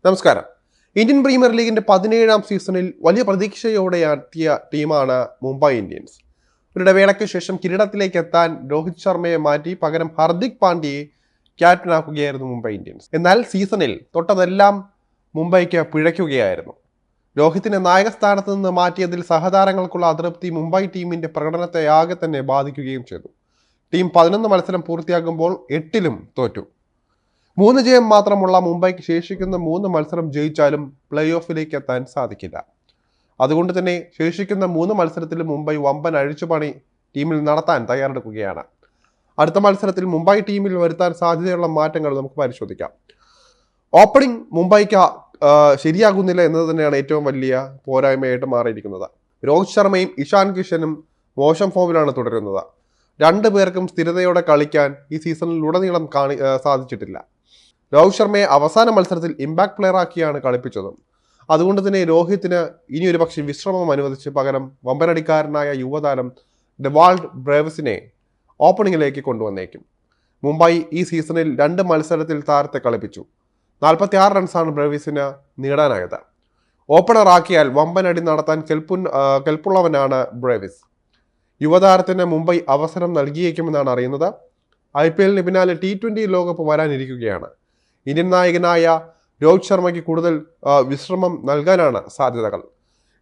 നമസ്കാരം. Indian premier ലീഗിന്റെ 17ാം സീസണിൽ വലിയ പ്രതീക്ഷയോടെ എത്തിയ ടീമാണ് മുംബൈ ഇന്ത്യൻസ്. ഒരു ഇടവേളയ്ക്ക് ശേഷം കിരീടത്തിലേക്ക് എത്താൻ രോഹിത് ശർമ്മയെ മാറ്റി പകരം ഹർദിക് പാണ്ഡ്യയെ ക്യാപ്റ്റനാക്കുകയായിരുന്നു മുംബൈ ഇന്ത്യൻസ്. എന്നാൽ സീസണിൽ തൊട്ടതെല്ലാം മുംബൈക്ക് പിഴയ്ക്കുകയായിരുന്നു. രോഹിത്തിനെ നായക സ്ഥാനത്ത് നിന്ന് മാറ്റിയതിൽ സഹതാരങ്ങൾക്കുള്ള അതൃപ്തി മുംബൈ ടീമിന്റെ പ്രകടനത്തെ ആകെ തന്നെ ബാധിക്കുകയും ചെയ്തു. ടീം 11 മത്സരം പൂർത്തിയാകുമ്പോൾ 8ലും തോറ്റു. 3 ജയം മാത്രമുള്ള മുംബൈക്ക് ശേഷിക്കുന്ന 3 മത്സരം ജയിച്ചാലും പ്ലേ ഓഫിലേക്ക് എത്താൻ സാധിക്കില്ല. അതുകൊണ്ട് തന്നെ ശേഷിക്കുന്ന 3 മത്സരത്തിലും മുംബൈ വമ്പൻ അഴിച്ചുപണി ടീമിൽ നടത്താൻ തയ്യാറെടുക്കുകയാണ്. അടുത്ത മത്സരത്തിൽ മുംബൈ ടീമിൽ വരുത്താൻ സാധ്യതയുള്ള മാറ്റങ്ങൾ നമുക്ക് പരിശോധിക്കാം. ഓപ്പണിംഗ് മുംബൈക്ക് ശരിയാകുന്നില്ല എന്നത് തന്നെയാണ് ഏറ്റവും വലിയ പോരായ്മയായിട്ട് മാറിയിരിക്കുന്നത്. രോഹിത് ശർമ്മയും ഇഷാൻ കിഷനും മോശം ഫോമിലാണ് തുടരുന്നത്. 2 പേർക്കും സ്ഥിരതയോടെ കളിക്കാൻ ഈ സീസണിൽ ഉടനീളം സാധിച്ചിട്ടില്ല. രോഹിത് ശർമ്മയെ അവസാന മത്സരത്തിൽ ഇമ്പാക്ട് പ്ലെയർ ആക്കിയാണ് കളിപ്പിച്ചതും. അതുകൊണ്ട് തന്നെ രോഹിത്തിന് ഇനി ഒരു പക്ഷേ വിശ്രമം അനുവദിച്ച് പകരം വമ്പനടിക്കാരനായ യുവതാരം ഡെവാൾഡ് ബ്രേവിസിനെ ഓപ്പണിങ്ങിലേക്ക് കൊണ്ടുവന്നേക്കും. മുംബൈ ഈ സീസണിൽ 2 മത്സരത്തിൽ താരത്തെ കളിപ്പിച്ചു. 46 റൺസാണ് ബ്രേവിസിന് നേടാനായത്. ഓപ്പണർ ആക്കിയാൽ വമ്പനടി നടത്താൻ കെൽപ്പുള്ളവനാണ് ബ്രേവിസ്. യുവതാരത്തിന് മുംബൈ അവസരം നൽകിയേക്കുമെന്നാണ് അറിയുന്നത്. IPL പിന്നാലെ T20 ലോകകപ്പ് വരാനിരിക്കുകയാണ്. ഇന്ത്യൻ നായകനായ രോഹിത് ശർമ്മയ്ക്ക് കൂടുതൽ വിശ്രമം നൽകാനാണ് സാധ്യതകൾ.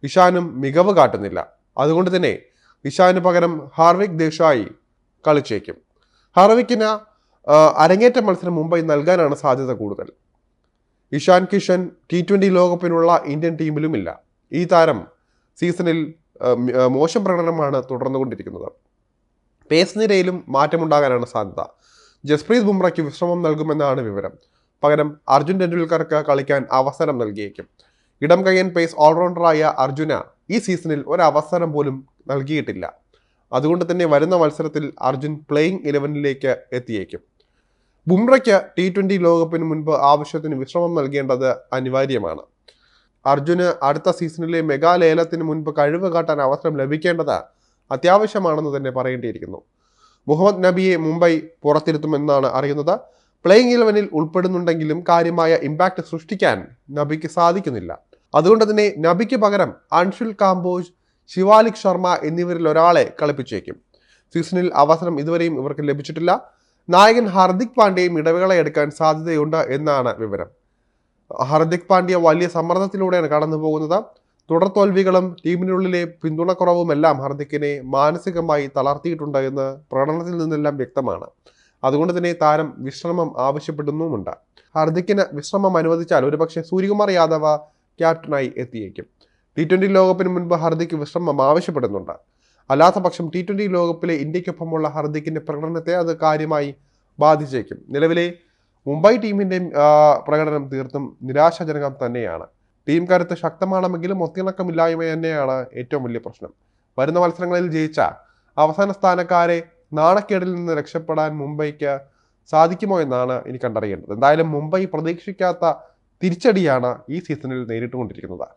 ഇഷാനും മികവ് കാട്ടുന്നില്ല. അതുകൊണ്ട് തന്നെ ഇഷാന് പകരം ഹാർവിക് ദേശായി കളിച്ചേക്കും. ഹാർവിക്കിന് അരങ്ങേറ്റ മത്സരം മുംബൈ നൽകാനാണ് സാധ്യത കൂടുതൽ. ഇഷാൻ കിഷൻ T20 ലോകകപ്പിനുള്ള ഇന്ത്യൻ ടീമിലുമില്ല. ഈ താരം സീസണിൽ മോശം പ്രകടനമാണ് തുടർന്നുകൊണ്ടിരിക്കുന്നത്. പേസ് നിരയിലും മാറ്റമുണ്ടാകാനാണ് സാധ്യത. ജസ്പ്രീത് ബുംറയ്ക്ക് വിശ്രമം നൽകുമെന്നാണ് വിവരം. പകരം അർജുൻ ടെണ്ടുൽക്കർക്ക് കളിക്കാൻ അവസരം നൽകിയേക്കും. ഇടം കയ്യൻ പേസ് ഓൾറൗണ്ടറായ അർജുന ഈ സീസണിൽ ഒരവസരം പോലും നൽകിയിട്ടില്ല. അതുകൊണ്ട് തന്നെ വരുന്ന മത്സരത്തിൽ അർജുൻ പ്ലേയിങ് 11ലേക്ക് എത്തിയേക്കും. ബുംറയ്ക്ക് T20 ലോകകപ്പിന് മുൻപ് ആവശ്യത്തിന് വിശ്രമം നൽകേണ്ടത് അനിവാര്യമാണ്. അർജുന് അടുത്ത സീസണിലെ മെഗാ ലേലത്തിന് മുൻപ് കഴിവ് കാട്ടാൻ അവസരം ലഭിക്കേണ്ടത് അത്യാവശ്യമാണെന്ന് തന്നെ പറയേണ്ടിയിരിക്കുന്നു. മുഹമ്മദ് നബിയെ മുംബൈ പുറത്തിരുത്തുമെന്നാണ് അറിയുന്നത്. പ്ലേയിങ് 11ൽ ഉൾപ്പെടുന്നുണ്ടെങ്കിലും കാര്യമായ ഇമ്പാക്റ്റ് സൃഷ്ടിക്കാൻ നബിക്ക് സാധിക്കുന്നില്ല. അതുകൊണ്ട് തന്നെ നബിക്ക് പകരം അൻഷുൽ കാംബോജ്, ശിവാലിക് ശർമ്മ എന്നിവരിൽ ഒരാളെ കളിപ്പിച്ചേക്കും. സീസണിൽ അവസരം ഇതുവരെയും ഇവർക്ക് ലഭിച്ചിട്ടില്ല. നായകൻ ഹർദിക് പാണ്ഡ്യയും ഇടവേളയെടുക്കാൻ സാധ്യതയുണ്ട് എന്നാണ് വിവരം. ഹർദിക് പാണ്ഡ്യ വലിയ സമ്മർദ്ദത്തിലൂടെയാണ് കടന്നു പോകുന്നത്. തുടർ തോൽവികളും ടീമിനുള്ളിലെ പിന്തുണക്കുറവുമെല്ലാം ഹർദിക്കിനെ മാനസികമായി തളർത്തിയിട്ടുണ്ട് എന്ന് പ്രകടനത്തിൽ നിന്നെല്ലാം വ്യക്തമാണ്. അതുകൊണ്ട് തന്നെ താരം വിശ്രമം ആവശ്യപ്പെടുന്നുമുണ്ട്. ഹർദിക്കിന് വിശ്രമം അനുവദിച്ചാൽ ഒരുപക്ഷെ സൂര്യകുമാർ യാദവ് ക്യാപ്റ്റനായി എത്തിയേക്കും. T20 ലോകകപ്പിന് മുൻപ് ഹർദിക്ക് വിശ്രമം ആവശ്യപ്പെടുന്നുണ്ട്. അല്ലാത്ത പക്ഷം T20 ലോകകപ്പിലെ ഇന്ത്യക്കൊപ്പമുള്ള ഹർദിക്കിന്റെ പ്രകടനത്തെ അത് കാര്യമായി ബാധിച്ചേക്കും. നിലവിലെ മുംബൈ ടീമിന്റെ പ്രകടനം തീർത്തും നിരാശാജനകം തന്നെയാണ്. ടീം കരുത്ത് ശക്തമാണെങ്കിലും ഒത്തിണക്കമില്ലായ്മ തന്നെയാണ് ഏറ്റവും വലിയ പ്രശ്നം. വരുന്ന മത്സരങ്ങളിൽ ജയിച്ച അവസാന സ്ഥാനക്കാരെ നാണക്കേടിൽ നിന്ന് രക്ഷപ്പെടാൻ മുംബൈക്ക് സാധിക്കുമോ എന്നാണ് ഇനി കണ്ടറിയേണ്ടത്. എന്തായാലും മുംബൈ പ്രതീക്ഷിക്കാത്ത തിരിച്ചടിയാണ് ഈ സീസണിൽ നേരിട്ടുകൊണ്ടിരിക്കുന്നത്.